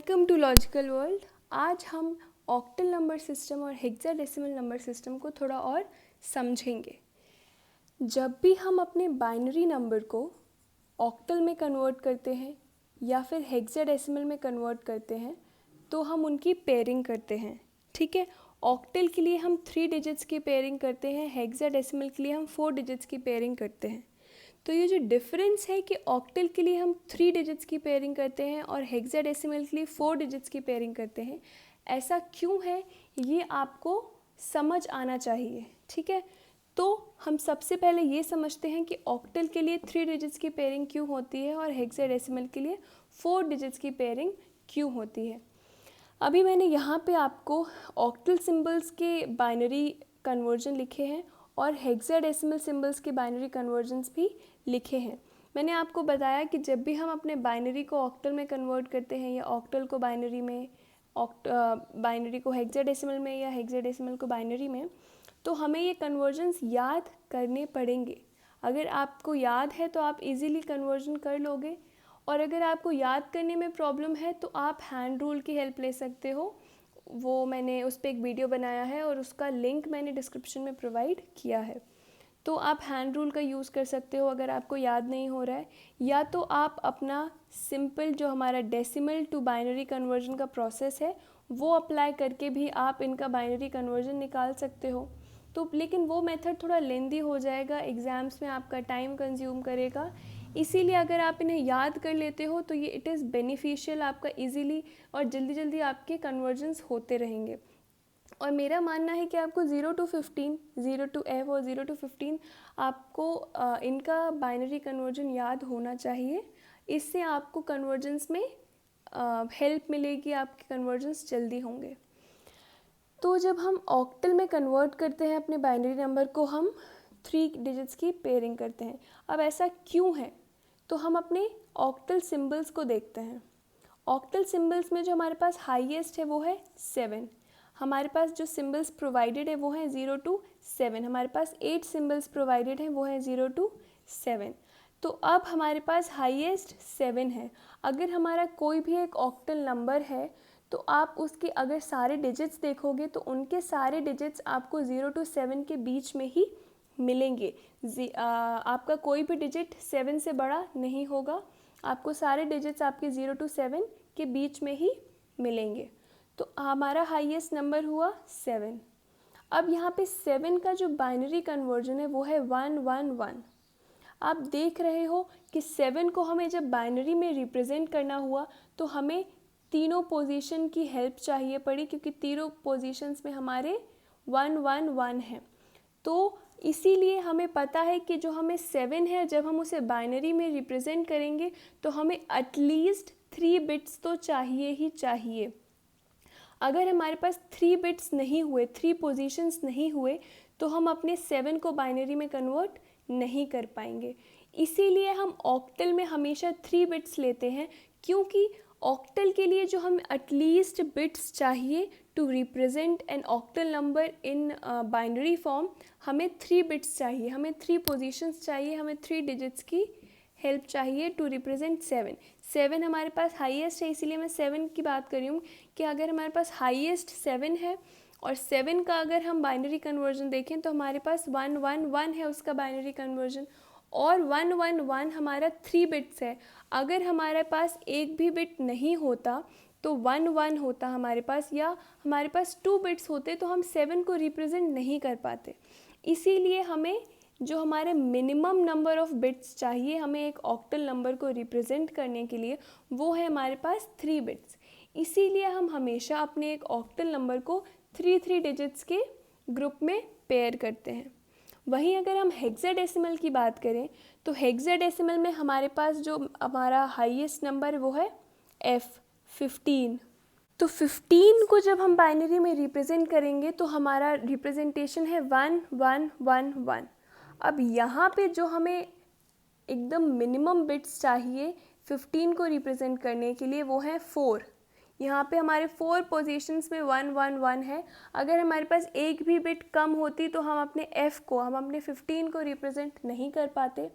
Welcome to logical world. आज हम octal number system और हेक्साडेसिमल नंबर सिस्टम को थोड़ा और समझेंगे। जब भी हम अपने बाइनरी नंबर को ऑक्टल में कन्वर्ट करते हैं या फिर हेक्साडेसिमल में कन्वर्ट करते हैं तो हम उनकी पेयरिंग करते हैं। ठीक है, ऑक्टल के लिए हम 3 डिजिट्स की पेयरिंग करते हैं, हेक्साडेसिमल के लिए हम 4 डिजिट्स की पेयरिंग करते हैं। तो ये जो डिफरेंस है कि ऑक्टल के लिए हम 3 डिजिट्स की पेयरिंग करते हैं और हेक्साडेसिमल के लिए 4 डिजिट्स की पेयरिंग करते हैं, ऐसा क्यों है ये आपको समझ आना चाहिए। ठीक है, तो हम सबसे पहले ये समझते हैं कि ऑक्टल के लिए 3 डिजिट्स की पेयरिंग क्यों होती है और हेक्साडेसिमल के लिए 4 डिजिट्स की पेयरिंग क्यों होती है। अभी मैंने यहाँ पे आपको ऑक्टल सिंबल्स के बाइनरी कन्वर्जन लिखे हैं और हेक्साडेसिमल सिंबल्स के बाइनरी कन्वर्जन्स भी लिखे हैं। मैंने आपको बताया कि जब भी हम अपने बाइनरी को ऑक्टल में कन्वर्ट करते हैं या ऑक्टल को बाइनरी में, बाइनरी को हेक्साडेसिमल में या हेक्साडेसिमल को बाइनरी में, तो हमें ये कन्वर्जन्स याद करने पड़ेंगे। अगर आपको याद है तो आप इजीली कन्वर्जन कर लोगे, और अगर आपको याद करने में प्रॉब्लम है तो आप हैंड रूल की हेल्प ले सकते हो। वो मैंने उस पर एक वीडियो बनाया है और उसका लिंक मैंने डिस्क्रिप्शन में प्रोवाइड किया है। तो आप हैंड रूल का यूज़ कर सकते हो अगर आपको याद नहीं हो रहा है, या तो आप अपना सिंपल जो हमारा डेसिमल टू बाइनरी कन्वर्जन का प्रोसेस है वो अप्लाई करके भी आप इनका बाइनरी कन्वर्जन निकाल सकते हो। तो लेकिन वो मेथड थोड़ा लेंदी हो जाएगा, एग्ज़ाम्स में आपका टाइम कंज्यूम करेगा। इसीलिए अगर आप इन्हें याद कर लेते हो तो ये इट इज़ बेनिफिशियल, आपका इजीली और जल्दी जल्दी आपके कन्वर्जन्स होते रहेंगे। और मेरा मानना है कि आपको 0 to 15, 0 to F और 0 to 15 आपको इनका बाइनरी कन्वर्जन याद होना चाहिए। इससे आपको कन्वर्जन्स में हेल्प मिलेगी, आपके कन्वर्जन्स जल्दी होंगे। तो जब हम ऑक्टल में कन्वर्ट करते हैं अपने बाइनरी नंबर को, हम 3 डिजिट्स की पेयरिंग करते हैं। अब ऐसा क्यों है, तो हम अपने ऑक्टल सिंबल्स को देखते हैं। ऑक्टल सिंबल्स में जो हमारे पास हाईएस्ट है वो है 7। हमारे पास जो सिंबल्स प्रोवाइडेड है वो है 0 to 7। हमारे पास 8 सिंबल्स प्रोवाइडेड हैं, वो है 0 to 7। तो अब हमारे पास हाईएस्ट 7 है। अगर हमारा कोई भी एक ऑक्टल नंबर है तो आप उसके अगर सारे डिजिट्स देखोगे तो उनके सारे डिजिट्स आपको 0 to 7 के बीच में ही मिलेंगे। आपका कोई भी डिजिट 7 से बड़ा नहीं होगा, आपको सारे डिजिट्स आपके 0 to 7 के बीच में ही मिलेंगे। तो हमारा हाईएस्ट नंबर हुआ 7। अब यहाँ पे 7 का जो बाइनरी कन्वर्जन है वो है 111। आप देख रहे हो कि 7 को हमें जब बाइनरी में रिप्रेजेंट करना हुआ तो हमें तीनों पोजीशन की हेल्प चाहिए पड़ी, क्योंकि तीनों पोजीशंस में हमारे 111 है। तो इसीलिए हमें पता है कि जो हमें 7 है, जब हम उसे बाइनरी में रिप्रेजेंट करेंगे तो हमें एटलीस्ट 3 बिट्स तो चाहिए ही चाहिए। अगर हमारे पास 3 बिट्स नहीं हुए, 3 पोजीशंस नहीं हुए, तो हम अपने 7 को बाइनरी में कन्वर्ट नहीं कर पाएंगे। इसीलिए हम ऑक्टल में हमेशा 3 बिट्स लेते हैं, क्योंकि ऑक्टल के लिए जो हम एटलीस्ट बिट्स चाहिए to represent an octal number in binary form, हमें 3 बिट्स चाहिए, हमें 3 पोजीशंस चाहिए, हमें 3 डिजिट्स की हेल्प चाहिए टू रिप्रेजेंट 7। 7 हमारे पास हाईएस्ट है, इसीलिए मैं 7 की बात कर रही हूँ कि अगर हमारे पास हाईएस्ट 7 है और 7 का अगर हम बाइनरी कन्वर्जन देखें तो हमारे पास 111 है उसका बाइनरी कन्वर्जन, और 111 हमारा 3 बिट्स है। अगर हमारे पास एक भी बिट नहीं होता तो 11 होता हमारे पास, या हमारे पास 2 बिट्स होते तो हम 7 को रिप्रेजेंट नहीं कर पाते। इसीलिए हमें जो हमारे मिनिमम नंबर ऑफ बिट्स चाहिए हमें एक ऑक्टल नंबर को रिप्रेजेंट करने के लिए, वो है हमारे पास 3 बिट्स। इसीलिए हम हमेशा अपने एक ऑक्टल नंबर को 3 डिजिट्स के ग्रुप में पेयर करते हैं। वहीं अगर हम हेक्साडेसिमल की बात करें तो हेक्साडेसिमल में हमारे पास जो हमारा हाईएस्ट नंबर है वो है F15। तो 15 को जब हम बाइनरी में रिप्रेजेंट करेंगे तो हमारा रिप्रेजेंटेशन है 1111। अब यहाँ पे जो हमें एकदम मिनिमम बिट्स चाहिए 15 को रिप्रेजेंट करने के लिए वो है 4। यहाँ पे हमारे 4 पोजीशंस में 111 है। अगर हमारे पास एक भी बिट कम होती तो हम अपने F को, हम अपने 15 को रिप्रेजेंट नहीं कर पाते।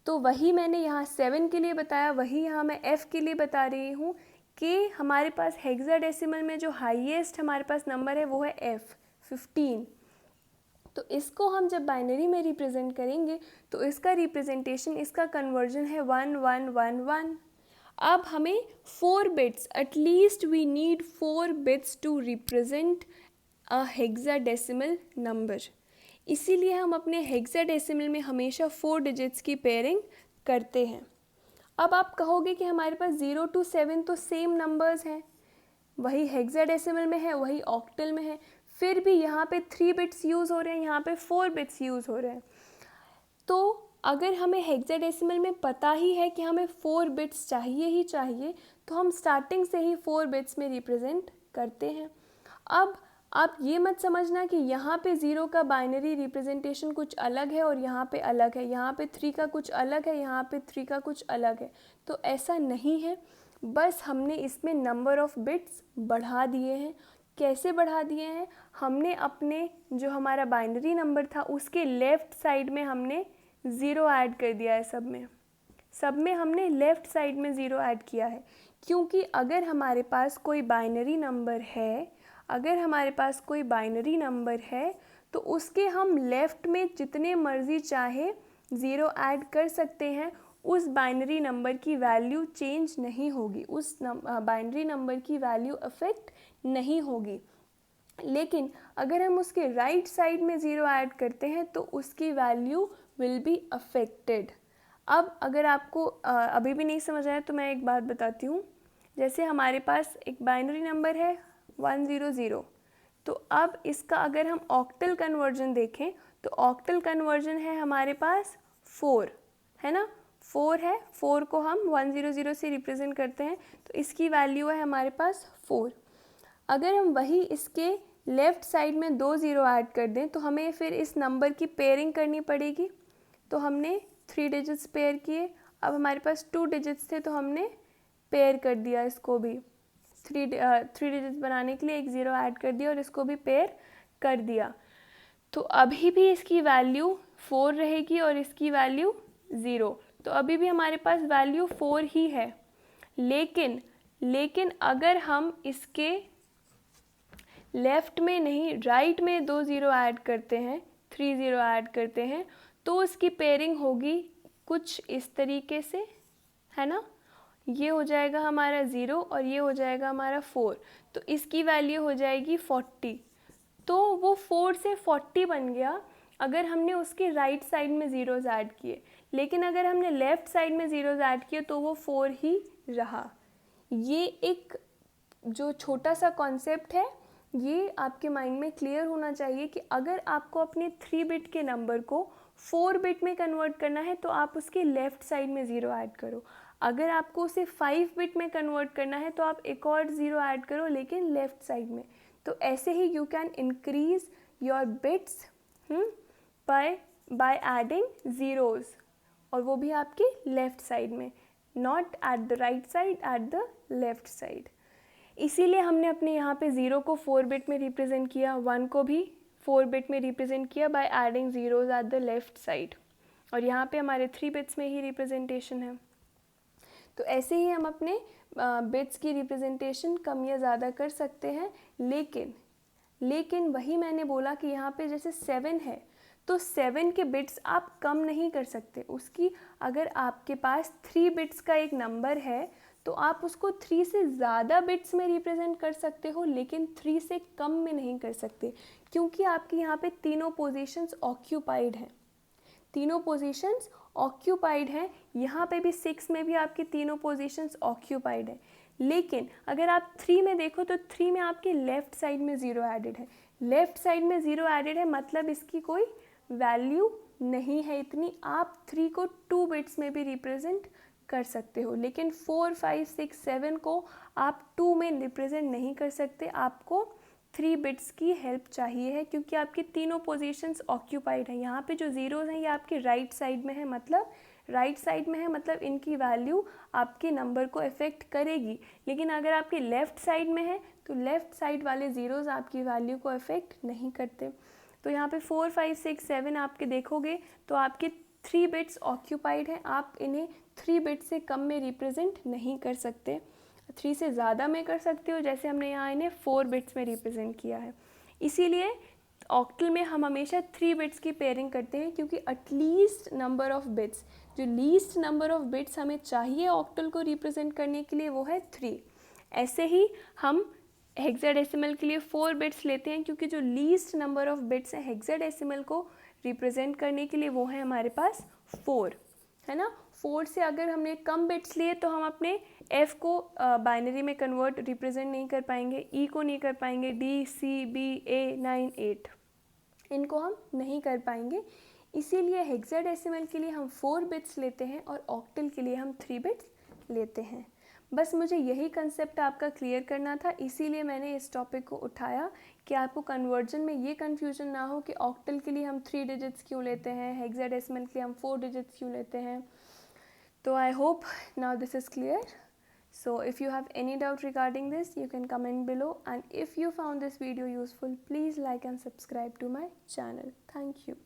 तो वही मैंने यहाँ 7 के लिए बताया, वही यहाँ मैं F के लिए बता रही हूँ कि हमारे पास हेक्साडेसिमल में जो हाईएस्ट हमारे पास नंबर है वो है F15। तो इसको हम जब बाइनरी में रिप्रेजेंट करेंगे तो इसका रिप्रेजेंटेशन, इसका कन्वर्जन है 1 1 1 1। अब हमें 4 bits, at least we need 4 bits to represent a hexadecimal number. इसीलिए हम अपने हेक्साडेसिमल में हमेशा 4 डिजिट्स की पेयरिंग करते हैं। अब आप कहोगे कि हमारे पास 0 to 7 तो सेम नंबर्स हैं, वही हेक्साडेसिमल में है, वही ऑक्टल में है, फिर भी यहाँ पे 3 बिट्स यूज़ हो रहे हैं, यहाँ पे 4 बिट्स यूज़ हो रहे हैं। तो अगर हमें हेक्साडेसिमल में पता ही है कि हमें 4 बिट्स चाहिए ही चाहिए, तो हम स्टार्टिंग से ही 4 बिट्स में रिप्रेजेंट करते हैं। अब आप ये मत समझना कि यहाँ पे 0 का बाइनरी रिप्रेजेंटेशन कुछ अलग है और यहाँ पे अलग है, यहाँ पे 3 का कुछ अलग है, यहाँ पे 3 का कुछ अलग है। तो ऐसा नहीं है, बस हमने इसमें नंबर ऑफ़ बिट्स बढ़ा दिए हैं। कैसे बढ़ा दिए हैं? हमने अपने जो हमारा बाइनरी नंबर था उसके लेफ़्ट साइड में हमने 0 ऐड कर दिया है। सब में हमने लेफ़्ट साइड में 0 ऐड किया है, क्योंकि अगर हमारे पास कोई बाइनरी नंबर है, तो उसके हम लेफ़्ट में जितने मर्ज़ी चाहे 0 ऐड कर सकते हैं, उस बाइनरी नंबर की वैल्यू चेंज नहीं होगी, उस बाइनरी नंबर की वैल्यू अफेक्ट नहीं होगी। लेकिन अगर हम उसके राइट साइड में 0 ऐड करते हैं तो उसकी वैल्यू विल बी अफेक्टेड। अब अगर आपको अभी भी नहीं समझ आया तो मैं एक बात बताती हूँ। जैसे हमारे पास एक बाइनरी नंबर है 100, तो अब इसका अगर हम ऑक्टल कन्वर्जन देखें तो ऑक्टल कन्वर्जन है हमारे पास 4, है ना, 4 है, 4 को हम 100 से रिप्रेजेंट करते हैं, तो इसकी वैल्यू है हमारे पास 4। अगर हम वही इसके लेफ़्ट साइड में 2 0 ऐड कर दें तो हमें फिर इस नंबर की पेयरिंग करनी पड़ेगी। तो हमने 3 डिजिट्स पेयर किए, अब हमारे पास 2 डिजिट्स थे तो हमने पेयर कर दिया इसको भी। 3 डिजिट्स बनाने के लिए एक 0 ऐड कर दिया और इसको भी पेयर कर दिया। तो अभी भी इसकी वैल्यू 4 रहेगी और इसकी वैल्यू 0, तो अभी भी हमारे पास वैल्यू 4 ही है। लेकिन अगर हम इसके लेफ़्ट में नहीं, राइट में 2 0 ऐड करते हैं, 3 0 ऐड करते हैं, तो उसकी पेयरिंग होगी कुछ इस तरीके से, है ना। ये हो जाएगा हमारा 0 और ये हो जाएगा हमारा 4, तो इसकी वैल्यू हो जाएगी 40। तो वो 4 से 40 बन गया अगर हमने उसके राइट साइड में ज़ीरोज़ ऐड किए, लेकिन अगर हमने लेफ़्ट साइड में ज़ीरोज़ ऐड किए तो वो 4 ही रहा। ये एक जो छोटा सा कॉन्सेप्ट है, ये आपके माइंड में क्लियर होना चाहिए कि अगर आपको अपने 3 बिट के नंबर को 4 बिट में कन्वर्ट करना है तो आप उसके लेफ़्ट साइड में 0 ऐड करो। अगर आपको उसे 5 बिट में कन्वर्ट करना है तो आप एक और 0 ऐड करो, लेकिन लेफ़्ट साइड में। तो ऐसे ही you can increase your bits by adding zeros, और वो भी आपके लेफ़्ट साइड में, not at the right side, at the left side. इसीलिए हमने अपने यहाँ पे 0 को 4 बिट में रिप्रेजेंट किया, 1 को भी 4 बिट में रिप्रेजेंट किया bye adding zeros eight the left side, और यहाँ पे हमारे 3 बिट्स में ही रिप्रेजेंटेशन है। तो ऐसे ही हम अपने बिट्स की रिप्रेजेंटेशन कम या ज़्यादा कर सकते हैं। लेकिन वही मैंने बोला कि यहाँ पे जैसे 7 है तो 7 के बिट्स आप कम नहीं कर सकते। उसकी अगर आपके पास 3 बिट्स का एक नंबर है तो आप उसको 3 से ज़्यादा बिट्स में रिप्रेजेंट कर सकते हो, लेकिन 3 से कम में नहीं कर सकते, क्योंकि आपके यहाँ पे तीनों पोजीशंस ऑक्यूपाइड हैं। तीनों पोजीशंस ऑक्यूपाइड हैं, यहाँ पे भी 6 में भी आपकी तीनों पोजीशंस ऑक्यूपाइड हैं। लेकिन अगर आप 3 में देखो तो 3 में आपके लेफ़्ट साइड में 0 एडेड है। लेफ़्ट साइड में 0 एडेड है मतलब इसकी कोई वैल्यू नहीं है इतनी। आप 3 को 2 बिट्स में भी रिप्रेजेंट कर सकते हो, लेकिन 4, 5, 6, 7 को आप 2 में रिप्रेजेंट नहीं कर सकते। आपको 3 बिट्स की हेल्प चाहिए है, क्योंकि आपकी तीनों पोजीशंस ऑक्यूपाइड हैं। यहाँ पे जो ज़ीरोज़ हैं ये आपके राइट साइड में है, मतलब इनकी वैल्यू आपके नंबर को अफेक्ट करेगी। लेकिन अगर आपके लेफ़्ट साइड में है तो लेफ़्ट साइड वाले ज़ीरोज़ आपकी वैल्यू को अफेक्ट नहीं करते। तो यहाँ पे 4, 5, 6, 7 आपके देखोगे तो आपके 3 बिट्स ऑक्यूपाइड हैं, आप इन्हें 3 बिट्स से कम में रिप्रेजेंट नहीं कर सकते। 3 से ज़्यादा में कर सकते हो, जैसे हमने यहाँ इन्हें 4 बिट्स में रिप्रेजेंट किया है। इसीलिए ऑक्टल में हम हमेशा 3 बिट्स की पेयरिंग करते हैं, क्योंकि एटलीस्ट नंबर ऑफ बिट्स, जो लीस्ट नंबर ऑफ बिट्स हमें चाहिए ऑक्टल को रिप्रेजेंट करने के लिए, वो है 3। ऐसे ही हम हेक्साडेसिमल के लिए 4 बिट्स लेते हैं, क्योंकि जो लीस्ट नंबर ऑफ बिट्स हैं हेक्साडेसिमल को रिप्रेजेंट करने के लिए, वो है हमारे पास 4, है ना। 4 से अगर हमने कम बिट्स लिए तो हम अपने f को बाइनरी में कन्वर्ट रिप्रेजेंट नहीं कर पाएंगे, e को नहीं कर पाएंगे, d, c, b, a, 9, 8 इनको हम नहीं कर पाएंगे। इसीलिए हेक्साडेसिमल के लिए हम 4 बिट्स लेते हैं और ऑक्टल के लिए हम 3 बिट्स लेते हैं। बस मुझे यही कंसेप्ट आपका क्लियर करना था, इसीलिए मैंने इस टॉपिक को उठाया कि आपको कन्वर्जन में ये कन्फ्यूजन ना हो कि ऑक्टल के लिए हम 3 डिजिट्स क्यों लेते हैं, हेक्साडेसिमल के लिए हम 4 डिजिट्स क्यों लेते हैं। So I hope now this is clear. So if you have any doubt regarding this, you can comment below, and if you found this video useful, please like and subscribe to my channel. Thank you.